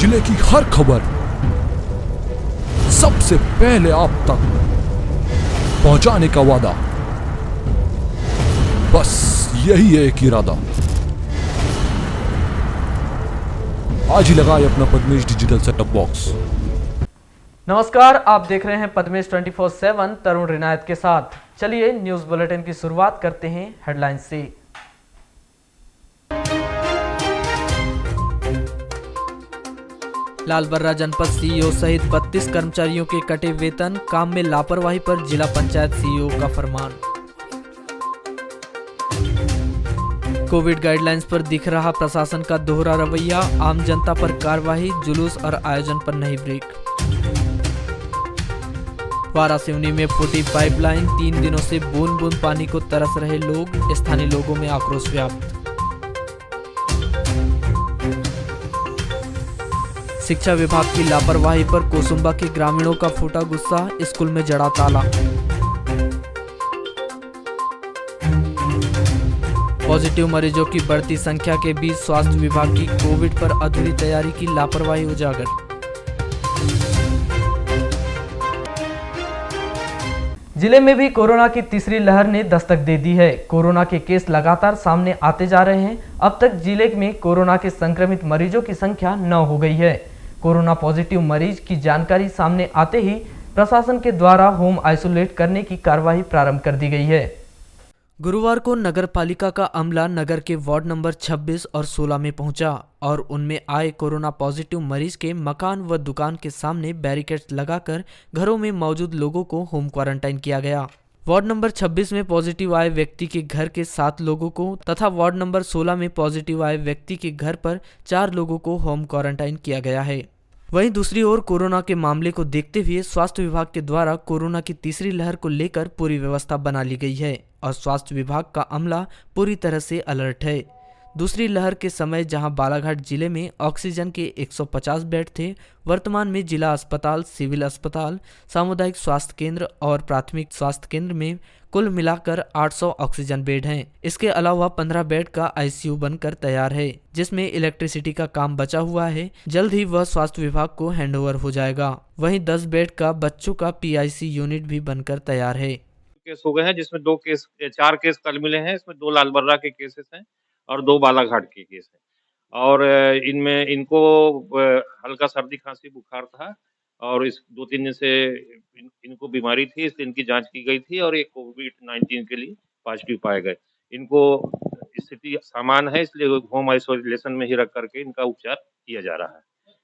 जिले की हर खबर सबसे पहले आप तक पहुंचाने का वादा, बस यही है एक इरादा। आज ही लगाए अपना पद्मेश डिजिटल सेटअप बॉक्स। नमस्कार, आप देख रहे हैं पद्मेश 24/7 तरुण रिनायत के साथ। चलिए न्यूज बुलेटिन की शुरुआत करते हैं हेडलाइंस से। लालबर्रा जनपद सीईओ सहित 32 कर्मचारियों के कटे वेतन, काम में लापरवाही पर जिला पंचायत सीईओ का फरमान। कोविड गाइडलाइंस पर दिख रहा प्रशासन का दोहरा रवैया, आम जनता पर कार्रवाई, जुलूस और आयोजन पर नहीं ब्रेक। वारासिवनी में फूटी पाइपलाइन, 3 दिनों से बूंद बूंद पानी को तरस रहे लोग, स्थानीय लोगों में आक्रोश व्याप्त। शिक्षा विभाग की लापरवाही पर कोसुंबा के ग्रामीणों का फूटा गुस्सा, स्कूल में जड़ा ताला। पॉजिटिव मरीजों की बढ़ती संख्या के बीच स्वास्थ्य विभाग की कोविड पर अधूरी तैयारी की लापरवाही उजागर। जिले में भी कोरोना की तीसरी लहर ने दस्तक दे दी है। कोरोना के केस लगातार सामने आते जा रहे हैं। अब तक जिले में कोरोना के संक्रमित मरीजों की संख्या 9 हो गई है। कोरोना पॉजिटिव मरीज की जानकारी सामने आते ही प्रशासन के द्वारा होम आइसोलेट करने की कार्रवाई प्रारंभ कर दी गई है। गुरुवार को नगर पालिका का अमला नगर के वार्ड नंबर 26 और 16 में पहुंचा और उनमें आए कोरोना पॉजिटिव मरीज के मकान व दुकान के सामने बैरिकेड्स लगाकर घरों में मौजूद लोगों को होम क्वारंटाइन किया गया। वार्ड नंबर 26 में पॉजिटिव आए व्यक्ति के घर के 7 लोगों को तथा वार्ड नंबर 16 में पॉजिटिव आए व्यक्ति के घर पर 4 लोगों को होम क्वारंटाइन किया गया है। वहीं दूसरी ओर कोरोना के मामले को देखते हुए स्वास्थ्य विभाग के द्वारा कोरोना की तीसरी लहर को लेकर पूरी व्यवस्था बना ली गई है और स्वास्थ्य विभाग का अमला पूरी तरह से अलर्ट है। दूसरी लहर के समय जहां बालाघाट जिले में ऑक्सीजन के 150 बेड थे, वर्तमान में जिला अस्पताल, सिविल अस्पताल, सामुदायिक स्वास्थ्य केंद्र और प्राथमिक स्वास्थ्य केंद्र में कुल मिलाकर 800 ऑक्सीजन बेड हैं। इसके अलावा 15 बेड का आईसीयू बनकर तैयार है, जिसमें इलेक्ट्रिसिटी का काम बचा हुआ है। जल्द ही वह स्वास्थ्य विभाग को हैंडओवर हो जाएगा। वहीं 10 बेड का बच्चों का पीआईसी यूनिट भी बनकर तैयार है। केस हो गए हैं, जिसमें 4 केस कल मिले हैं। इसमें 2 लालबर्रा के केसेस हैं और 2 बालाघाट के केस हैं। और इनमें इनको हल्का सर्दी खांसी बुखार था और इस 2-3 दिन से इनको बीमारी थी, इसलिए इनकी जांच की गई थी और ये कोविड-19 के लिए पॉजिटिव पाए गए। इनको स्थिति सामान्य है, इसलिए होम आइसोलेशन में ही रख करके इनका उपचार किया जा रहा है।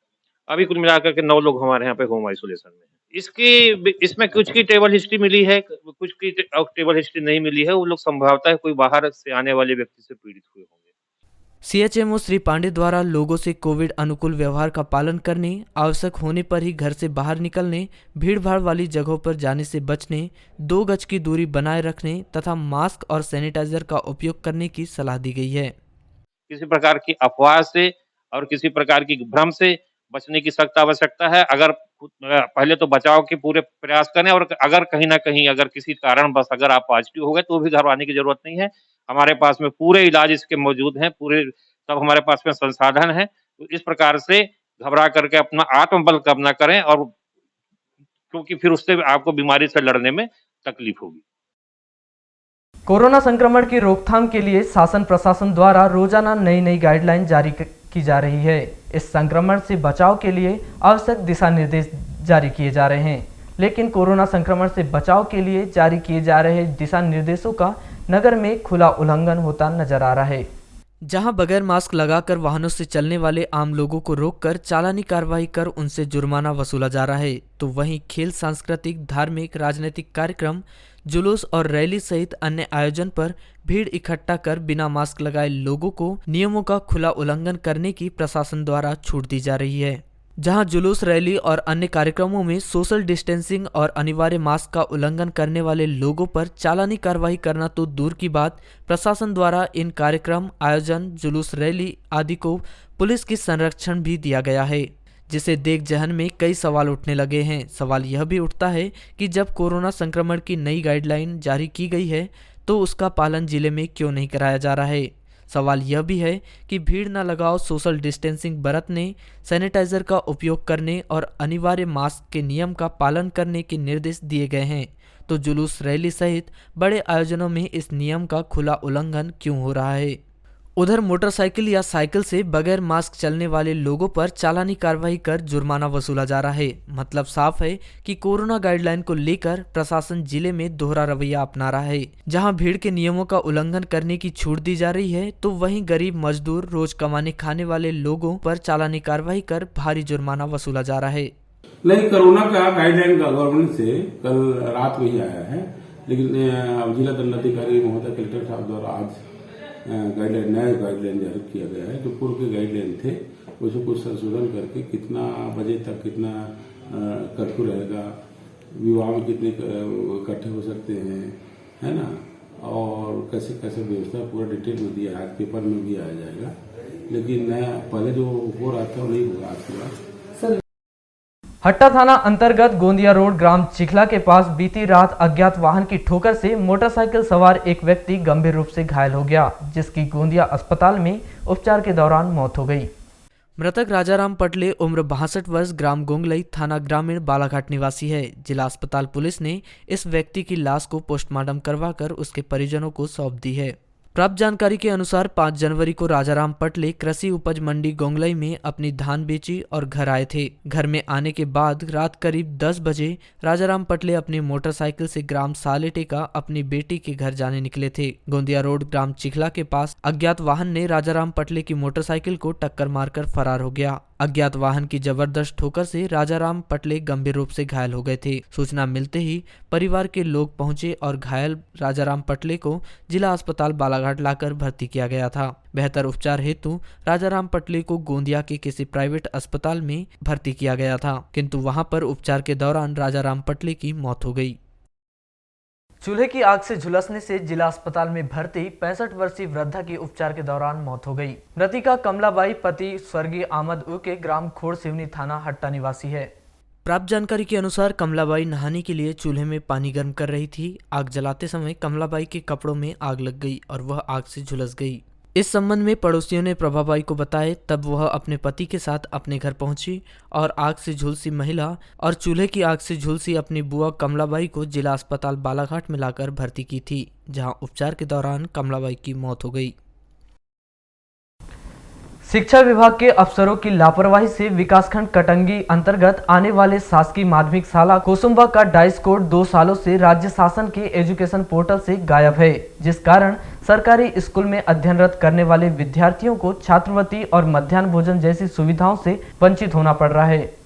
अभी कुल मिलाकर के 9 लोग हमारे यहाँ पे होम आइसोलेशन में हैं। इसमें कुछ की टेबल हिस्ट्री मिली है, कुछ की टेबल हिस्ट्री नहीं मिली है। वो लोग संभवतः कोई बाहर से आने वाले व्यक्ति से पीड़ित हुए होंगे। सीएचएमओ श्री पांडे द्वारा लोगों से कोविड अनुकूल व्यवहार का पालन करने, आवश्यक होने पर ही घर से बाहर निकलने, भीड़भाड़ वाली जगहों पर जाने से बचने, 2 गज की दूरी बनाए रखने तथा मास्क और सैनिटाइजर का उपयोग करने की सलाह दी गई है। किसी प्रकार की अफवाह से और किसी प्रकार की भ्रम से बचने की सख्त आवश्यकता है। अगर पहले तो बचाव के पूरे प्रयास करें और अगर कहीं न कहीं अगर किसी कारणवश अगर आप पॉजिटिव हो गए तो भी घबराने की जरूरत नहीं है। हमारे पास में पूरे इलाज इसके मौजूद हैं, पूरे सब हमारे पास में संसाधन हैं। तो इस प्रकार से घबरा करके अपना आत्मबल कम ना करें, और क्योंकि फिर उससे आपको बीमारी से लड़ने में तकलीफ होगी। कोरोना संक्रमण की रोकथाम के लिए शासन प्रशासन द्वारा रोजाना नई गाइडलाइन जारी की जा रही है। इस संक्रमण से बचाव के लिए आवश्यक दिशा निर्देश जारी किए जा रहे हैं, लेकिन कोरोना संक्रमण से बचाव के लिए जारी किए जा रहे दिशा निर्देशों का नगर में खुला उल्लंघन होता नजर आ रहा है। जहां बगैर मास्क लगाकर वाहनों से चलने वाले आम लोगों को रोककर चालानी कार्रवाई कर उनसे जुर्माना वसूला जा रहा है, तो वहीं खेल, सांस्कृतिक, धार्मिक, राजनीतिक कार्यक्रम, जुलूस और रैली सहित अन्य आयोजन पर भीड़ इकट्ठा कर बिना मास्क लगाए लोगों को नियमों का खुला उल्लंघन करने की प्रशासन द्वारा छूट दी जा रही है। जहां जुलूस, रैली और अन्य कार्यक्रमों में सोशल डिस्टेंसिंग और अनिवार्य मास्क का उल्लंघन करने वाले लोगों पर चालानी कार्रवाई करना तो दूर की बात, प्रशासन द्वारा इन कार्यक्रम, आयोजन, जुलूस, रैली आदि को पुलिस की संरक्षण भी दिया गया है, जिसे देख जहन में कई सवाल उठने लगे हैं। सवाल यह भी उठता है कि जब कोरोना संक्रमण की नई गाइडलाइन जारी की गई है तो उसका पालन जिले में क्यों नहीं कराया जा रहा है। सवाल यह भी है कि भीड़ न लगाओ, सोशल डिस्टेंसिंग बरतने, सैनिटाइजर का उपयोग करने और अनिवार्य मास्क के नियम का पालन करने के निर्देश दिए गए हैं, तो जुलूस, रैली सहित बड़े आयोजनों में इस नियम का खुला उल्लंघन क्यों हो रहा है? उधर मोटरसाइकिल या साइकिल से बगैर मास्क चलने वाले लोगों पर चालानी कार्रवाई कर जुर्माना वसूला जा रहा है। मतलब साफ है कि कोरोना गाइडलाइन को लेकर प्रशासन जिले में दोहरा रवैया अपना रहा है। जहां भीड़ के नियमों का उल्लंघन करने की छूट दी जा रही है, तो वहीं गरीब मजदूर, रोज कमाने खाने वाले लोगों पर चालानी कार्रवाई कर भारी जुर्माना वसूला जा रहा है। नहीं, कोरोना का गाइडलाइन गवर्नमेंट से कल रात में ही आया है, लेकिन जिला दंडाधिकारी महोदय कलेक्टर साहब द्वारा आज नया गाइडलाइन जारी किया गया है। जो पूर्व के गाइडलाइन थे उसमें कुछ संशोधन करके कितना बजे तक कितना कर्फ्यू रहेगा, विवाह में कितने इकट्ठे हो सकते हैं, है ना, और कैसे कैसे व्यवस्था पूरा डिटेल में दिया है। आज पेपर में भी आ जाएगा, लेकिन नया पहले जो हो रहा था वो नहीं होगा आज के बाद। हट्टा थाना अंतर्गत गोंदिया रोड ग्राम चिखला के पास बीती रात अज्ञात वाहन की ठोकर से मोटरसाइकिल सवार एक व्यक्ति गंभीर रूप से घायल हो गया, जिसकी गोंदिया अस्पताल में उपचार के दौरान मौत हो गई। मृतक राजाराम पटले उम्र 62 वर्ष, ग्राम गोंगलई, थाना ग्रामीण बालाघाट निवासी है। जिला अस्पताल पुलिस ने इस व्यक्ति की लाश को पोस्टमार्टम करवाकर उसके परिजनों को सौंप दी है। प्राप्त जानकारी के अनुसार 5 जनवरी को राजाराम पटले कृषि उपज मंडी गोंगलई में अपनी धान बेची और घर आए थे। घर में आने के बाद रात करीब 10 बजे राजाराम पटले अपनी मोटरसाइकिल से ग्राम सालेटे का अपनी बेटी के घर जाने निकले थे। गोंदिया रोड ग्राम चिखला के पास अज्ञात वाहन ने राजाराम पटले की मोटरसाइकिल को टक्कर मारकर फरार हो गया। अज्ञात वाहन की जबरदस्त ठोकर से राजाराम पटले गंभीर रूप से घायल हो गए थे। सूचना मिलते ही परिवार के लोग पहुंचे और घायल राजाराम पटले को जिला अस्पताल बालाघाट लाकर भर्ती किया गया था। बेहतर उपचार हेतु राजाराम पटले को गोंदिया के किसी प्राइवेट अस्पताल में भर्ती किया गया था, किंतु वहां पर उपचार के दौरान राजाराम पटले की मौत हो गई। चूल्हे की आग से झुलसने से जिला अस्पताल में भर्ती 65 वर्षीय वृद्धा की उपचार के दौरान मौत हो गई। मृतिका कमलाबाई पति स्वर्गीय आमद के ग्राम खोड़ सिवनी, थाना हट्टा निवासी है। प्राप्त जानकारी के अनुसार कमलाबाई नहाने के लिए चूल्हे में पानी गर्म कर रही थी। आग जलाते समय कमलाबाई के कपड़ों में आग लग गई और वह आग से झुलस गई। इस संबंध में पड़ोसियों ने प्रभाबाई को बताया, तब वह अपने पति के साथ अपने घर पहुंची और आग से झुलसी महिला और चूल्हे की आग से झुलसी अपनी बुआ कमलाबाई को जिला अस्पताल बालाघाट में लाकर भर्ती की थी, जहां उपचार के दौरान कमलाबाई की मौत हो गई। शिक्षा विभाग के अफसरों की लापरवाही से विकासखंड कटंगी अंतर्गत आने वाले शासकीय माध्यमिक शाला कोसुम्बा का डाइस कोड 2 सालों से राज्य शासन के एजुकेशन पोर्टल से गायब है, जिस कारण सरकारी स्कूल में अध्ययनरत करने वाले विद्यार्थियों को छात्रवृत्ति और मध्याह्न भोजन जैसी सुविधाओं से वंचित होना पड़ रहा है।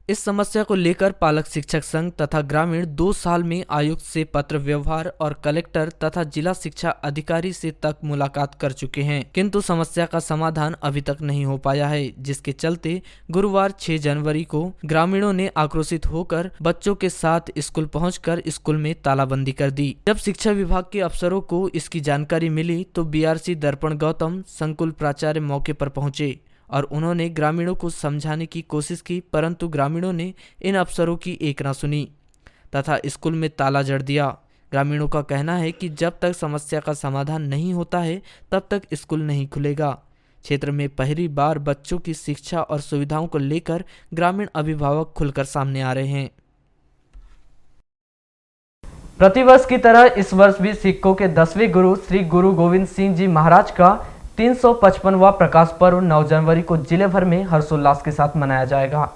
इस समस्या को लेकर पालक शिक्षक संघ तथा ग्रामीण 2 साल में आयुक्त से पत्र व्यवहार और कलेक्टर तथा जिला शिक्षा अधिकारी से तक मुलाकात कर चुके हैं, किंतु समस्या का समाधान अभी तक नहीं हो पाया है, जिसके चलते गुरुवार 6 जनवरी को ग्रामीणों ने आक्रोशित होकर बच्चों के साथ स्कूल पहुंचकर स्कूल में तालाबंदी कर दी। जब शिक्षा विभाग के अफसरों को इसकी जानकारी मिली तो बीआरसी दर्पण गौतम संकुल प्राचार्य मौके पर पहुंचे और उन्होंने ग्रामीणों को समझाने की कोशिश की, परंतु ग्रामीणों ने इन अफसरों की एक न सुनी तथा स्कूल में ताला जड़ दिया। ग्रामीणों का कहना है कि जब तक समस्या का समाधान नहीं होता है तब तक स्कूल नहीं खुलेगा। क्षेत्र में पहली बार बच्चों की शिक्षा और सुविधाओं को लेकर ग्रामीण अभिभावक खुलकर सामने आ रहे हैं। प्रतिवर्ष की तरह इस वर्ष भी सिखों के 10वें गुरु श्री गुरु गोविंद सिंह जी महाराज का 355वां प्रकाश पर्व 9 जनवरी को जिले भर में हर्षोल्लास के साथ मनाया जाएगा,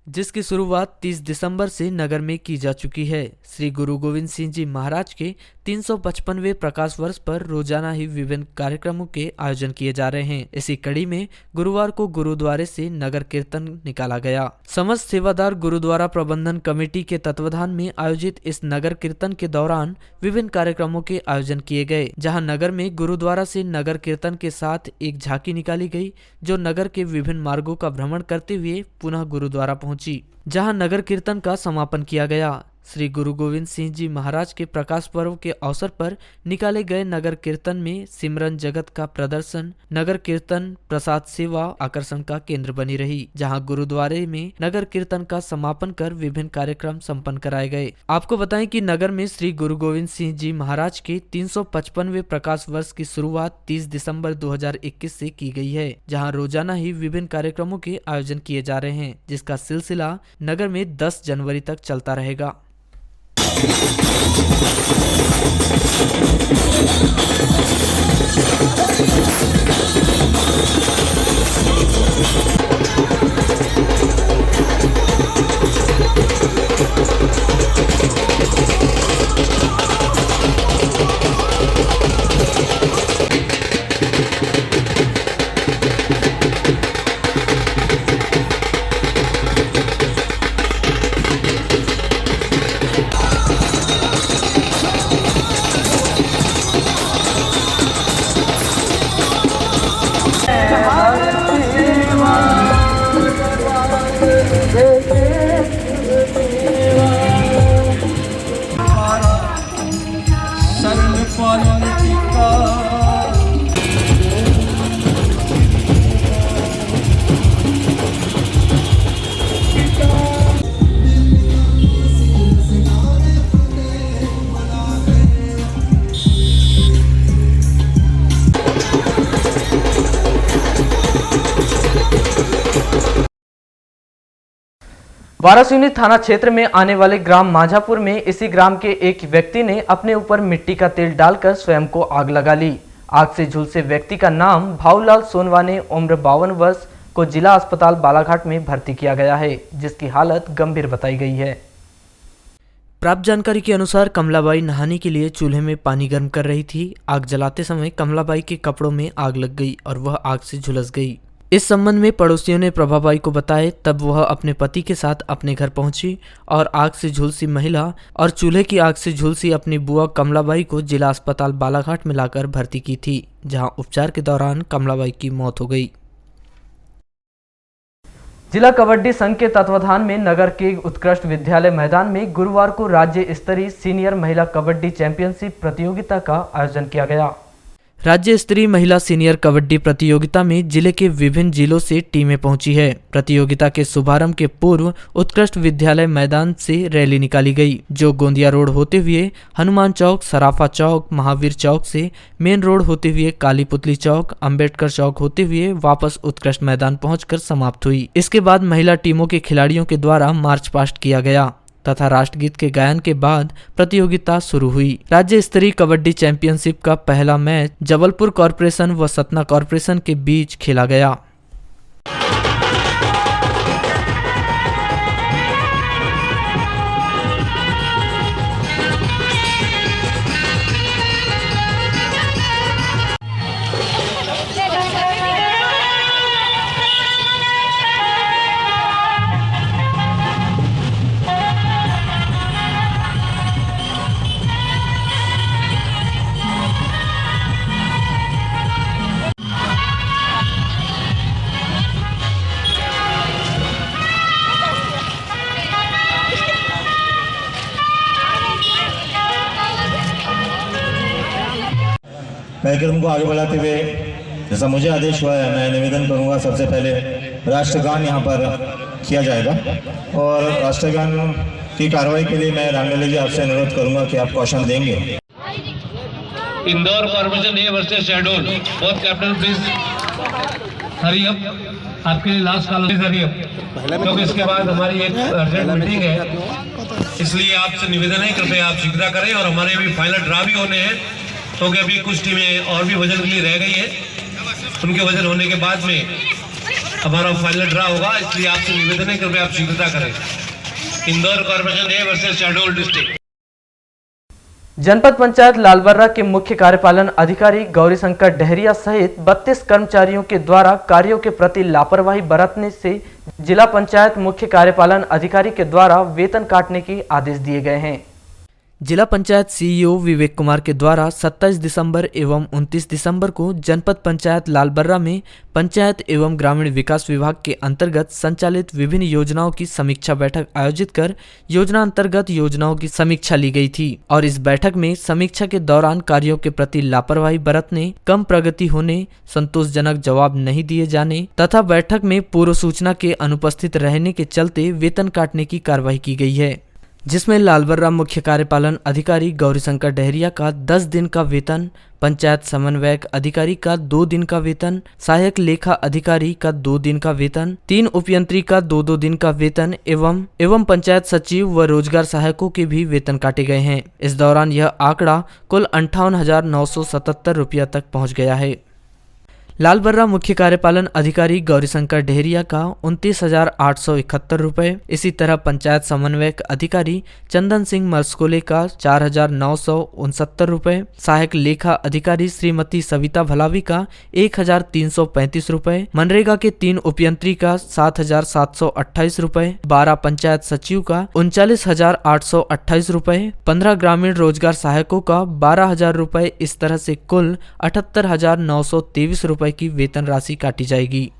जिसकी शुरुआत 30 दिसंबर से नगर में की जा चुकी है। श्री गुरु गोविंद सिंह जी महाराज के 355वें प्रकाश वर्ष पर रोजाना ही विभिन्न कार्यक्रमों के आयोजन किए जा रहे हैं। इसी कड़ी में गुरुवार को गुरुद्वारे से नगर कीर्तन निकाला गया। समस्त सेवादार गुरुद्वारा प्रबंधन कमेटी के तत्वाधान में आयोजित इस नगर कीर्तन के दौरान विभिन्न कार्यक्रमों के आयोजन किए गए, जहाँ नगर में गुरुद्वारा से नगर कीर्तन के साथ एक झांकी निकाली गई, जो नगर के विभिन्न मार्गों का भ्रमण करते हुए पुनः गुरुद्वारा पहुंची, जहां नगर कीर्तन का समापन किया गया। श्री गुरु गोविंद सिंह जी महाराज के प्रकाश पर्व के अवसर पर निकाले गए नगर कीर्तन में सिमरन जगत का प्रदर्शन नगर कीर्तन प्रसाद सेवा आकर्षण का केंद्र बनी रही, जहां गुरुद्वारे में नगर कीर्तन का समापन कर विभिन्न कार्यक्रम संपन्न कराए गए। आपको बताएं कि नगर में श्री गुरु गोविंद सिंह जी महाराज के 355वें प्रकाश वर्ष की शुरुआत 30 दिसंबर 2021 से की गई है, जहां रोजाना ही विभिन्न कार्यक्रमों के आयोजन किए जा रहे हैं, जिसका सिलसिला नगर में 10 जनवरी तक चलता रहेगा। वारासिवनी थाना क्षेत्र में आने वाले ग्राम माझापुर में इसी ग्राम के एक व्यक्ति ने अपने ऊपर मिट्टी का तेल डालकर स्वयं को आग लगा ली। आग से झुलसे व्यक्ति का नाम भाऊलाल सोनवाने, उम्र 52 वर्ष, को जिला अस्पताल बालाघाट में भर्ती किया गया है, जिसकी हालत गंभीर बताई गई है। प्राप्त जानकारी के अनुसार कमलाबाई नहाने के लिए चूल्हे में पानी गर्म कर रही थी। आग जलाते समय कमलाबाई के कपड़ों में आग लग गई और वह आग से झुलस गई। इस संबंध में पड़ोसियों ने प्रभाबाई को बताया, तब वह अपने पति के साथ अपने घर पहुंची और आग से झुलसी महिला और चूल्हे की आग से झुलसी अपनी बुआ कमलाबाई को जिला अस्पताल बालाघाट में लाकर भर्ती की थी, जहां उपचार के दौरान कमलाबाई की मौत हो गई। जिला कबड्डी संघ के तत्वाधान में नगर के उत्कृष्ट विद्यालय मैदान में गुरुवार को राज्य स्तरीय सीनियर महिला कबड्डी चैंपियनशिप प्रतियोगिता का आयोजन किया गया। राज्य स्तरीय महिला सीनियर कबड्डी प्रतियोगिता में जिले के विभिन्न जिलों से टीमें पहुंची है। प्रतियोगिता के शुभारंभ के पूर्व उत्कृष्ट विद्यालय मैदान से रैली निकाली गई, जो गोंदिया रोड होते हुए हनुमान चौक, सराफा चौक, महावीर चौक से मेन रोड होते हुए काली पुतली चौक, अंबेडकर चौक होते हुए वापस उत्कृष्ट मैदान पहुंचकर समाप्त हुई। इसके बाद महिला टीमों के खिलाड़ियों के द्वारा मार्च पास्ट किया गया तथा राष्ट्रगीत के गायन के बाद प्रतियोगिता शुरू हुई। राज्य स्तरीय कबड्डी चैंपियनशिप का पहला मैच जबलपुर कॉर्पोरेशन व सतना कॉर्पोरेशन के बीच खेला गया। कार्यक्रम को आगे बढ़ाते हुए जैसा मुझे आदेश हुआ है, मैं निवेदन करूंगा सबसे पहले राष्ट्रगान यहां पर किया जाएगा और राष्ट्रगान की कार्रवाई के लिए मैं रामलीला जी आपसे अनुरोध करूंगा कि आप क्वेश्चन देंगे। Indore corporation A versus Shahdol, both captain please hurry up, आपके लिए लास्ट कॉल हरी अप, क्योंकि इसके बाद हमारी एक अर्जेंट मीटिंग है, इसलिए आपसे निवेदन है कृपया आप शीघ्रता करें। और हमारे अभी फाइनल ड्रा भी होने हैं, क्योंकि अभी कुछ टीमें और भी वजन के लिए रह गई है, उनके वजन होने के बाद में हमारा फाइनल ड्रा होगा, इसलिए आपसे निवेदन है कृपया आप शीघ्रता करें। Indore corporation A versus Shahdol district. जनपद पंचायत लालबर्रा के मुख्य कार्यपालन अधिकारी गौरीशंकर डहरिया सहित 32 कर्मचारियों के द्वारा कार्यों के प्रति लापरवाही बरतने से जिला पंचायत मुख्य कार्यपालन अधिकारी के द्वारा वेतन काटने के आदेश दिए गए हैं। जिला पंचायत सीईओ विवेक कुमार के द्वारा 27 दिसंबर एवं 29 दिसंबर को जनपद पंचायत लालबर्रा में पंचायत एवं ग्रामीण विकास विभाग के अंतर्गत संचालित विभिन्न योजनाओं की समीक्षा बैठक आयोजित कर योजना अंतर्गत योजनाओं की समीक्षा ली गई थी और इस बैठक में समीक्षा के दौरान कार्यों के प्रति लापरवाही बरतने, कम प्रगति होने, संतोषजनक जवाब नहीं दिए जाने तथा बैठक में पूर्व सूचना के अनुपस्थित रहने के चलते वेतन काटने की कार्रवाई की गई है, जिसमें लालबर्रा मुख्य कार्यपालन अधिकारी गौरीशंकर डहरिया का 10 दिन का वेतन, पंचायत समन्वयक अधिकारी का 2 दिन का वेतन, सहायक लेखा अधिकारी का 2 दिन का वेतन, 3 उपयंत्री का 2-2 दिन का वेतन एवं पंचायत सचिव व रोजगार सहायकों के भी वेतन काटे गए हैं। इस दौरान यह आंकड़ा कुल 58,977 रुपया तक पहुँच गया है। लालबर्रा मुख्य कार्यपालन अधिकारी गौरीशंकर डहरिया का 29,871 रुपये, इसी तरह पंचायत समन्वयक अधिकारी चंदन सिंह मरस्कोले का 4,969 रुपये, सहायक लेखा अधिकारी श्रीमती सविता भलावी का 1,335 रुपये, मनरेगा के 3 उपयंत्री का 7,728 रुपये, 12 पंचायत सचिव का 39,828 रुपये, 15 ग्रामीण रोजगार सहायकों का 12,000 रुपये, इस तरह से कुल 78,923 रुपये की वेतन राशि काटी जाएगी।